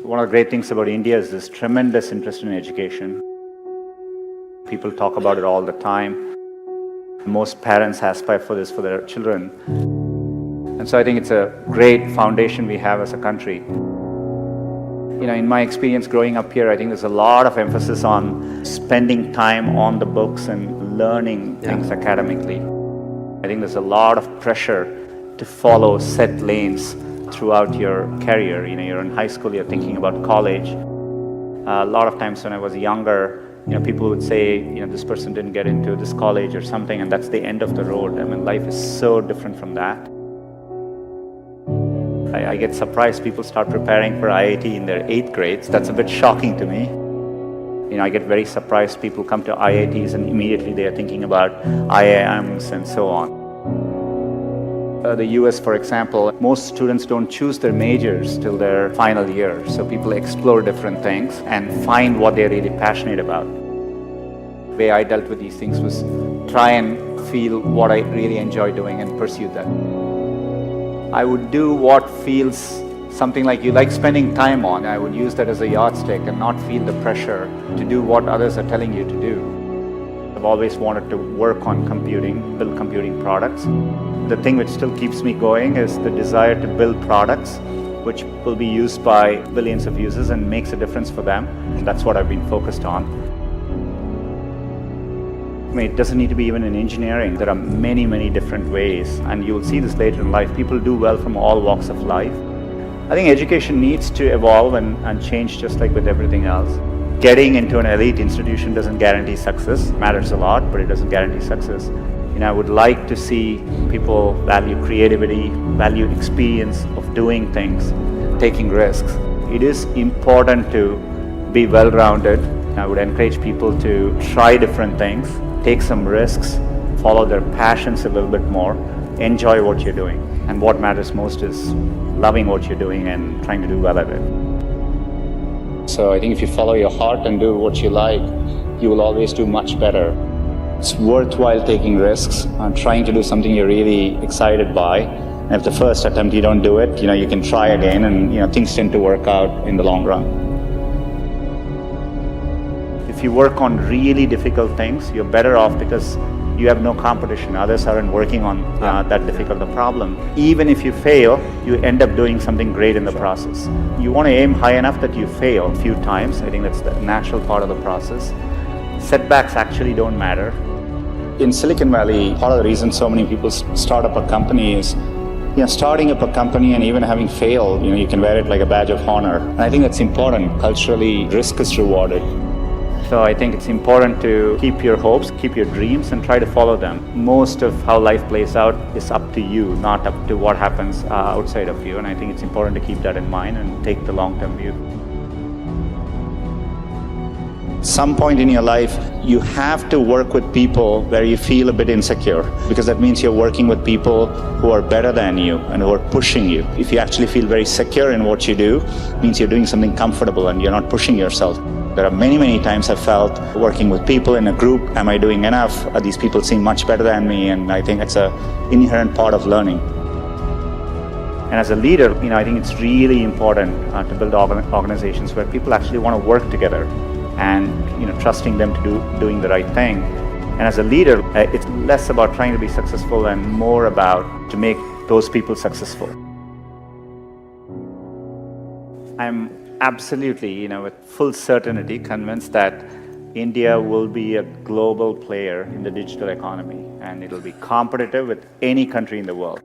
One of the great things about India is this tremendous interest in education. People talk about it all the time. Most parents aspire for this for their children. And so I think it's a great foundation we have as a country. In my experience growing up here, I think there's a lot of emphasis on spending time on the books and learning things academically. I think there's a lot of pressure to follow set lanes throughout your career. You're in high school, you're thinking about college. A lot of times when I was younger, people would say, this person didn't get into this college or something, and that's the end of the road. I mean, life is so different from that. I get surprised people start preparing for IIT in their 8th grades. That's a bit shocking to me. I get very surprised people come to IITs and immediately they are thinking about IIMs and so on. The US, for example, most students don't choose their majors till their final year. So people explore different things and find what they're really passionate about. The way I dealt with these things was try and feel what I really enjoy doing and pursue that. I would do what feels something like you like spending time on. I would use that as a yardstick and not feel the pressure to do what others are telling you to do. I've always wanted to work on computing, build computing products. The thing which still keeps me going is the desire to build products which will be used by billions of users and makes a difference for them. And that's what I've been focused on. It doesn't need to be even in engineering. There are many, many different ways, and you'll see this later in life. People do well from all walks of life. I think education needs to evolve and change just like with everything else. Getting into an elite institution doesn't guarantee success. It matters a lot, but it doesn't guarantee success. I would like to see people value creativity, value experience of doing things, taking risks. It is important to be well-rounded. I would encourage people to try different things, take some risks, follow their passions a little bit more, enjoy what you're doing. And what matters most is loving what you're doing and trying to do well at it. So I think if you follow your heart and do what you like, you will always do much better. It's worthwhile taking risks and trying to do something you're really excited by. And if the first attempt you don't do it, you can try again, and things tend to work out in the long run. If you work on really difficult things, you're better off because you have no competition. Others aren't working on that difficult a problem. Even if you fail, you end up doing something great in the process. You want to aim high enough that you fail a few times. I think that's the natural part of the process. Setbacks actually don't matter. In Silicon Valley, part of the reason so many people start up a company is starting up a company and even having failed, you can wear it like a badge of honor. And I think that's important. Culturally, risk is rewarded. So I think it's important to keep your hopes, keep your dreams, and try to follow them. Most of how life plays out is up to you, not up to what happens outside of you. And I think it's important to keep that in mind and take the long-term view. Some point in your life, you have to work with people where you feel a bit insecure, because that means you're working with people who are better than you and who are pushing you. If you actually feel very secure in what you do, it means you're doing something comfortable and you're not pushing yourself. There are many, many times I've felt working with people in a group, am I doing enough? These people seem much better than me, and I think it's an inherent part of learning. And as a leader, I think it's really important to build organizations where people actually want to work together and trusting them to doing the right thing. And as a leader, it's less about trying to be successful and more about to make those people successful. I'm absolutely, with full certainty convinced that India will be a global player in the digital economy, and it'll be competitive with any country in the world.